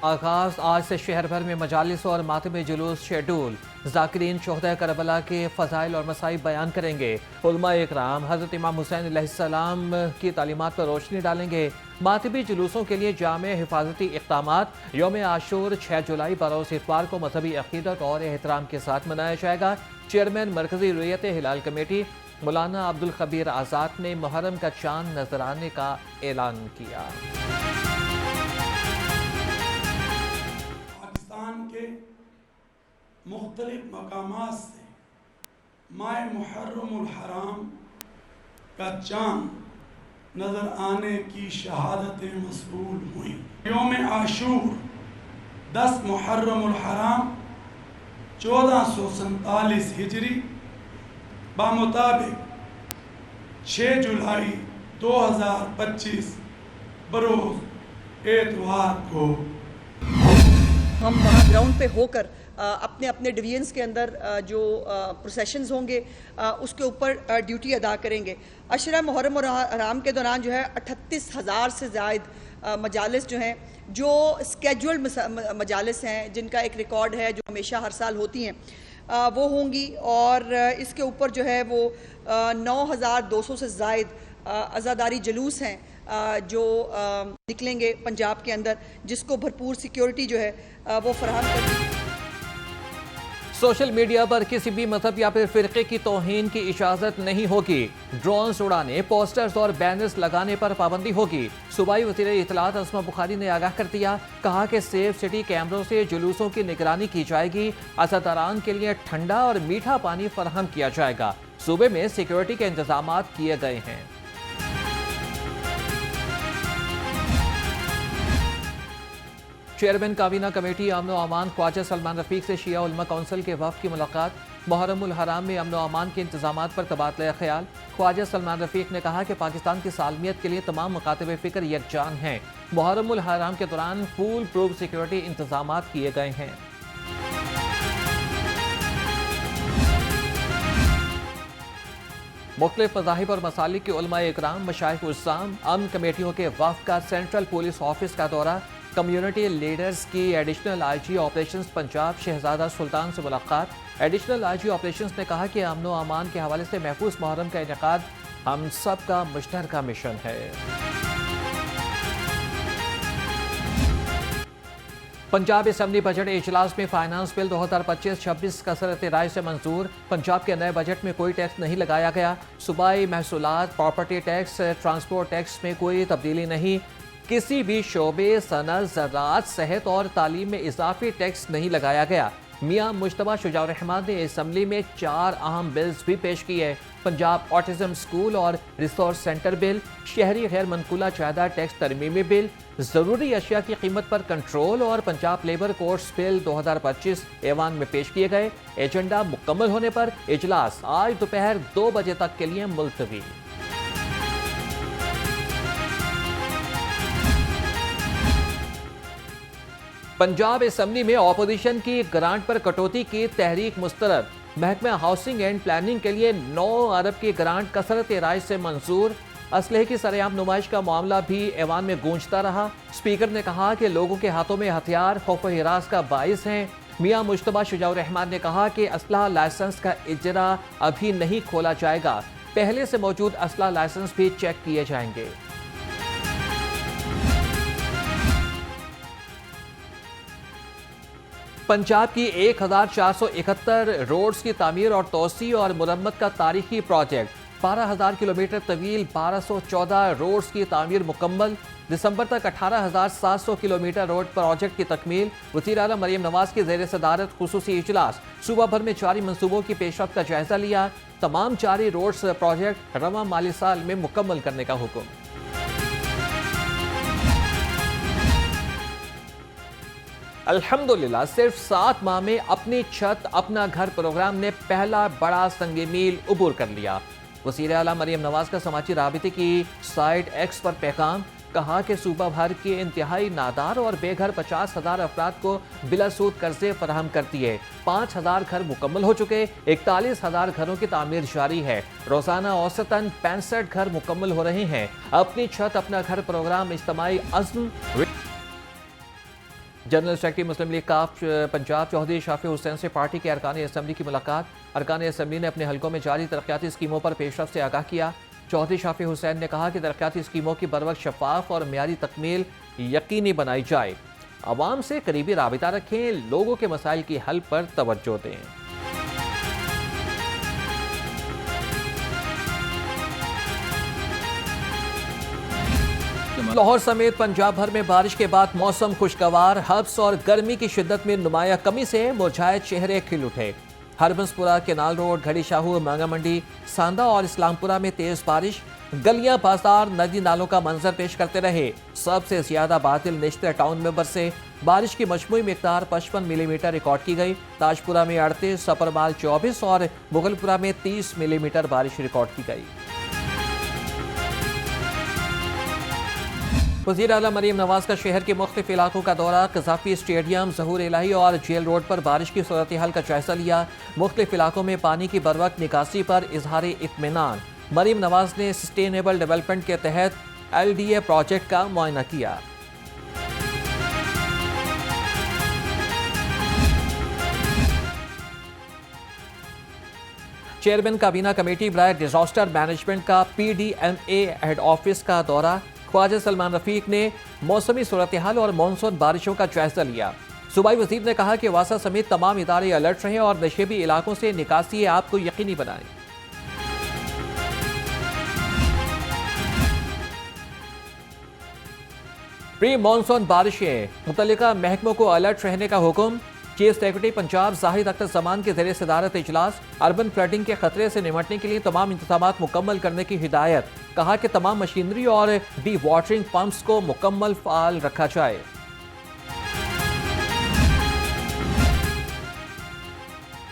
आगाज आज से शहर भर में मजालिस और मातमी जुलूस शेड्यूल। ज़ाकिरीन शोहदा करबला के फ़ज़ाइल और मसाइब बयान करेंगे। उलमा इकराम हज़रत इमाम हुसैन अलैहिस्सलाम की तालीमात पर रोशनी डालेंगे। मातमी जुलूसों के लिए जामे हिफाजती इक़दामात। यौम आशूर 6 जुलाई बरोज़ इतवार को मजहबी अक़ीदत और एहतराम के साथ मनाया जाएगा। चेयरमैन मरकज़ी रुयत हिलाल कमेटी मौलाना अब्दुल खबीर आज़ाद ने मुहर्रम का चांद नजर आने का ऐलान किया। पाकिस्तान के मुख्तलिफ मकामात से माह मुहर्रमुल हराम का चांद नजर आने की शहादतें मसबूल हुई। यौम आशूर 10 मुहर्रमुल हराम 1447 हिजरी बामुताबिक 6 जुलाई 2025 बरोज़ एतवार को हम वहाँ ग्राउंड पे होकर अपने अपने डिवीजन्स के अंदर जो प्रोसेशंस होंगे उसके ऊपर ड्यूटी अदा करेंगे। अशरा मुहर्रम और हराम के दौरान जो है 38,000 से ज़ायद मजालिस जो हैं, जो स्केजुअल्ड मजालिस हैं, जिनका एक रिकॉर्ड है जो हमेशा हर साल होती हैं, वो होंगी। और इसके ऊपर जो है वो 9,200 से ज़ायद अज़ादारी जुलूस हैं जो निकलेंगे पंजाब के अंदर, जिसको भरपूर सिक्योरिटी जो है वो फराहम कर। सोशल मीडिया पर किसी भी मजहब या फिर फिरके की तौहीन की इजाजत नहीं होगी। ड्रोन्स उड़ाने, पोस्टर्स और बैनर्स लगाने पर पाबंदी होगी। सूबाई वज़ीर इत्तलात अस्मा बुखारी ने आगाह कर दिया, कहा कि सेफ सिटी कैमरों से जुलूसों की निगरानी की जाएगी। अज़ादारान के लिए ठंडा और मीठा पानी फराहम किया जाएगा। सूबे में सिक्योरिटी के इंतजाम किए गए हैं। चेयरमैन काबीना कमेटी अमन व अमान ख्वाजा सलमान रफीक से शिया उलमा कौंसिल के वफ़द की मुलाकात। मुहर्रमुल हराम में अमन व अमान के इंतजामात पर तबादला ख्याल। ख्वाजा सलमान रफीक ने कहा कि पाकिस्तान की सालमियत के लिए तमाम मकातब फ़िक्र यकजान हैं। मुहर्रमुल हराम के दौरान फुल प्रूफ सिक्योरिटी इंतजामात किए गए हैं। मुख्तलिफ मज़ाहिब और मसालिक के उलमा इकराम, मशाइख उस्साम, अमन कमेटियों के वफ़द का सेंट्रल पुलिस ऑफिस का दौरा। कम्युनिटी लीडर्स की एडिशनल आईजी ऑपरेशंस पंजाब शहजादा सुल्तान से मुलाकात। एडिशनल आईजी ऑपरेशंस ने कहा कि अमन व अमान के हवाले से महफूज मुहर्रम का इनेकाद हम सब का मुश्तरका मिशन है। पंजाब असम्बली बजट इजलास में फाइनेंस बिल 2025-26 कसरत राय से मंजूर। पंजाब के नए बजट में कोई टैक्स नहीं लगाया गया। सूबाई महसूलात, प्रॉपर्टी टैक्स, ट्रांसपोर्ट टैक्स में कोई तब्दीली नहीं। किसी भी शोबे, सनत, ज़राअत, सेहत और तालीम में इजाफी टैक्स नहीं लगाया गया। मियां मुश्तबा शुजाउर रहमान ने असम्बली में 4 अहम बिल्स भी पेश किए। पंजाब ऑटिज्म स्कूल और रिसोर्स सेंटर बिल, शहरी गैर मनकुला जायदाद टैक्स तरमीमी बिल, ज़रूरी अशिया की कीमत पर कंट्रोल और पंजाब लेबर कोर्ट्स बिल 2025 ऐवान में पेश किए गए। एजेंडा मुकम्मल होने पर इजलास आज दोपहर 2 बजे तक के लिए मुलतवी। पंजाब असम्बली में ऑपोजिशन की ग्रांट पर कटौती की तहरीक मुस्तरद। महकमा हाउसिंग एंड प्लानिंग के लिए 9 अरब की ग्रांट कसरत राय से मंजूर। असलहे की सरेआम नुमाइश का मामला भी ऐवान में गूंजता रहा। स्पीकर ने कहा कि लोगों के हाथों में हथियार खौफ हिरास का बाइस हैं। मियां मुश्तबा शुजाउर रहमान ने कहा कि असलहा लाइसेंस का इजरा अभी नहीं खोला जाएगा, पहले से मौजूद असलहा लाइसेंस भी चेक किए जाएंगे। पंजाब की 1471 रोड्स की तामीर और तोसी और मुरम्मत का तारीखी प्रोजेक्ट। 12,000 किलोमीटर तवील 1214 रोड्स की तामीर मुकम्मल। दिसंबर तक 18,700 किलोमीटर रोड प्रोजेक्ट की तकमील। वज़ीर आला मरियम नवाज की ज़ेर सदारत खुसूसी इजलास। सूबा भर में जारी मंसूबों की पेशरफ्त का जायजा लिया। तमाम जारी रोड्स प्रोजेक्ट रवा माली साल में मुकम्मल करने का हुक्म। अल्हम्दुलिल्लाह सिर्फ 7 माह में अपनी छत अपना घर प्रोग्राम ने पहला बड़ा संगे मील उबूर कर लिया। वज़ीर आला मरियम नवाज का समाजी राबिते की साइट एक्स पर पैगाम। कहा कि सूबा भर के इंतहाई नादार और बेघर 50,000 अफराद को बिलासूद कर्जे फराहम कर दिए। 5,000 घर मुकम्मल हो चुके। 41,000 घरों की तामीर जारी है। रोजाना औसतन 65 घर मुकम्मल हो रहे हैं। अपनी छत अपना घर प्रोग्राम इज्तिमाई अज़्म جنرل سیکرٹری مسلم لیگ کاف پنجاب چودھری شافی حسین سے پارٹی کے ارکان اسمبلی کی ملاقات۔ ارکان اسمبلی نے اپنے حلقوں میں جاری ترقیاتی اسکیموں پر پیش رفت سے آگاہ کیا۔ چودھری شافی حسین نے کہا کہ ترقیاتی اسکیموں کی بروقت شفاف اور معیاری تکمیل یقینی بنائی جائے۔ عوام سے قریبی رابطہ رکھیں، لوگوں کے مسائل کی حل پر توجہ دیں۔ لاہور سمیت پنجاب بھر میں بارش کے بعد موسم خوشگوار، حبس اور گرمی کی شدت میں نمایاں کمی سے مرجھائے چہرے کھل اٹھے۔ ہربنس پورہ، کینال روڈ، گھڑی شاہو، مانگا منڈی، ساندہ اور اسلام پورہ میں تیز بارش، گلیاں، بازار، ندی نالوں کا منظر پیش کرتے رہے۔ سب سے زیادہ بادل نشتر ٹاؤن میں برسے۔ بارش کی مجموعی مقدار 55 ملی میٹر ریکارڈ کی گئی۔ تاجپورہ میں 38، سپرمال 24 اور مغل پورہ میں 30 ملی میٹر بارش ریکارڈ کی گئی۔ وزیر اعلیٰ مریم نواز کا شہر کے مختلف علاقوں کا دورہ، قذافی اسٹیڈیم، ظہور الہی اور جیل روڈ پر بارش کی صورتحال کا جائزہ لیا۔ مختلف علاقوں میں پانی کی بروقت نکاسی پر اظہار اطمینان۔ مریم نواز نے سسٹینیبل ڈیولپمنٹ کے تحت LDA پروجیکٹ کا معائنہ کیا۔ چیئرمین کابینہ کمیٹی برائے ڈیزاسٹر مینجمنٹ کا PDMA ہیڈ آفس کا دورہ۔ خواجہ سلمان رفیق نے موسمی صورتحال اور مانسون بارشوں کا جائزہ لیا۔ صوبائی وزیر نے کہا کہ واسا سمیت تمام ادارے الرٹ رہیں اور نشیبی علاقوں سے نکاسی آب کو یقینی بنائیں۔ پری مانسون بارشیں، متعلقہ محکموں کو الرٹ رہنے کا حکم۔ چیف سیکرٹری پنجاب زاہد اختر زمان کے زیر صدارت اجلاس۔ اربن فلڈنگ کے خطرے سے نمٹنے کے لیے تمام انتظامات مکمل کرنے کی ہدایت۔ کہا کہ تمام مشینری اور ڈی واٹرنگ پمپس کو مکمل فعال رکھا جائے۔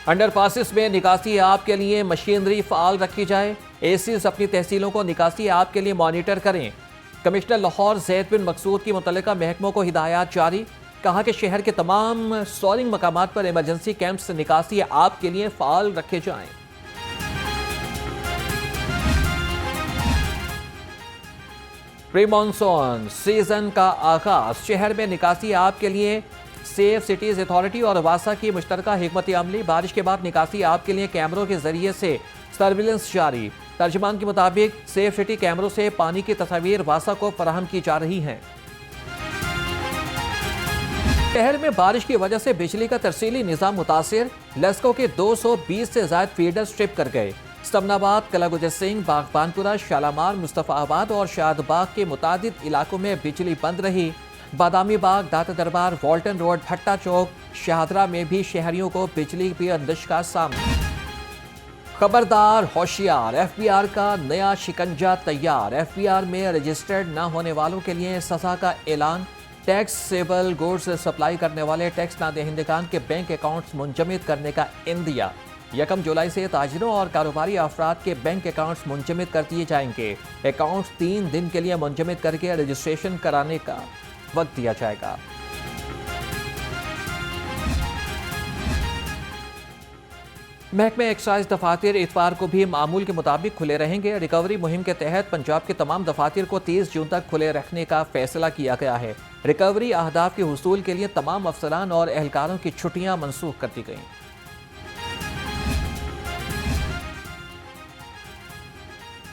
انڈر پاسز میں نکاسی آب کے لیے مشینری فعال رکھی جائے۔ ایسیز اپنی تحصیلوں کو نکاسی آب کے لیے مانیٹر کریں۔ کمشنر لاہور زید بن مقصود کی متعلقہ محکموں کو ہدایات جاری۔ کہا کہ شہر کے تمام سٹورنگ مقامات پر ایمرجنسی کیمپس نکاسی آب کے لیے فعال رکھے جائیں۔ پری مانسون سیزن کا آغاز، شہر میں نکاسی آب کے لیے سیف سٹیز اتھارٹی اور واسا کی مشترکہ حکمت عملی۔ بارش کے بعد نکاسی آب کے لیے کیمروں کے ذریعے سے سرویلنس جاری۔ ترجمان کے مطابق سیف سٹی کیمروں سے پانی کی تصاویر واسا کو فراہم کی جا رہی ہیں۔ شہر میں بارش کی وجہ سے بجلی کا ترسیلی نظام متاثر، لیسکو کے 220 سے زائد فیڈر سٹرپ کر گئے۔ سمن آباد، قلعہ گجر سنگھ، باغبان پورہ، شالامار، مصطفیٰ آباد اور شاد باغ کے متعدد علاقوں میں بجلی بند رہی۔ بادامی باغ، داتا دربار، والٹن روڈ، بھٹا چوک، شاہدرہ میں بھی شہریوں کو بجلی کی بندش کا سامنا۔ خبردار، ہوشیار، FBR کا نیا شکنجہ تیار۔ FBR میں رجسٹرڈ نہ ہونے والوں کے لیے سزا کا اعلان۔ ٹیکس سیبل گوڈز سپلائی کرنے والے ٹیکس نہ دہندگان کے بینک اکاؤنٹس منجمد کرنے کا عندیہ۔ 1 جولائی سے تاجروں اور کاروباری افراد کے بینک اکاؤنٹس منجمد کر دیے جائیں گے۔ اکاؤنٹس 3 دن کے لیے منجمد کر کے رجسٹریشن کرانے کا وقت دیا جائے گا۔ محکمہ ایکسائز دفاتر اتوار کو بھی معمول کے مطابق کھلے رہیں گے۔ ریکوری مہم کے تحت پنجاب کے تمام دفاتر کو 30 جون تک کھلے رکھنے کا فیصلہ کیا گیا ہے۔ ریکوری اہداف کے حصول کے لیے تمام افسران اور اہلکاروں کی چھٹیاں منسوخ کر دی گئیں۔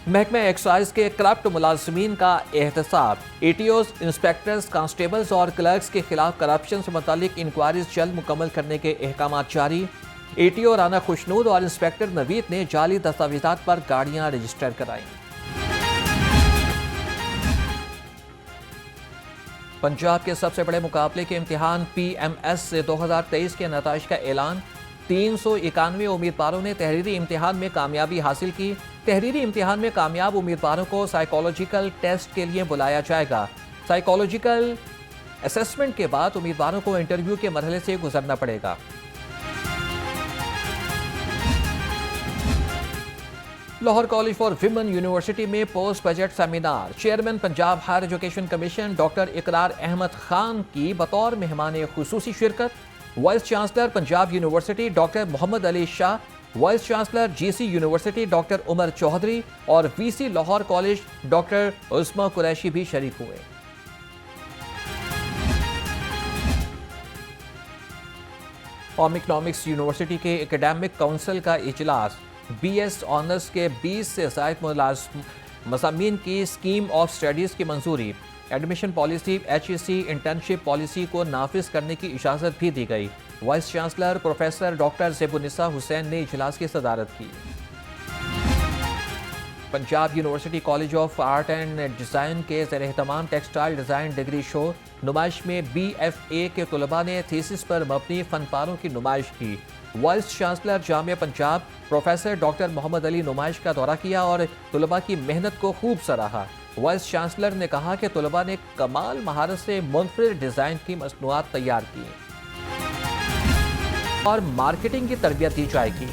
محکمہ ایکسائز کے کرپٹ ملازمین کا احتساب۔ ETOs، انسپیکٹرز، کانسٹیبلز اور کلرکس کے خلاف کرپشن سے متعلق انکوائریز جلد مکمل کرنے کے احکامات جاری۔ ETO رانا خوشنود اور انسپیکٹر نوید نے جعلی دستاویزات پر گاڑیاں رجسٹر کرائیں۔ پنجاب کے سب سے بڑے مقابلے کے امتحان PMS 2023 کے نتائج کا اعلان۔ 391 امیدواروں نے تحریری امتحان میں کامیابی حاصل کی۔ تحریری امتحان میں کامیاب امیدواروں کو سائیکولوجیکل ٹیسٹ کے لیے بلایا جائے گا۔ سائیکولوجیکل اسسمنٹ کے بعد امیدواروں کو انٹرویو کے مرحلے سے گزرنا پڑے گا۔ Lahore college for women university میں post budget seminar. Chairman Punjab higher education commission doctor Iqrar Ahmad Khan کی بطور مہمان خصوصی شرکت۔ Vice chancellor Punjab university doctor Muhammad Ali Shah, vice chancellor GC university doctor Umar Chaudhry اور VC Lahore college doctor Uzma Qureshi بھی شریک ہوئے۔ होम इकनॉमिक्स यूनिवर्सिटी के एकेडमिक काउंसिल का इजलास, BS ऑनर्स के 20 से ज़ायद मज़ामीन की स्कीम ऑफ स्टडीज़ की मंजूरी, admission policy HEC internship policy को नाफिज करने की इजाज़त भी दी गई। Vice chancellor professor doctor Zebunnisa Hussain ने इजलास की सदारत की। Punjab university college of art and design के ज़ेर-ए-एहतमाम टेक्सटाइल डिज़ाइन डिग्री शो नुमाइश में BFA के तलबा ने थीसिस पर मबनी फनपारों की नुमाइश की। Vice chancellor Jamia Punjab professor doctor Mohammad Ali नुमाइश का दौरा किया और तलबा की मेहनत को खूब सराहा। वाइस चांसलर ने कहा कि तलबा ने कमाल महारत से मुनफरिद डिज़ाइन की मसनूआत तैयार की और मार्केटिंग की तरबियत दी जाएगी।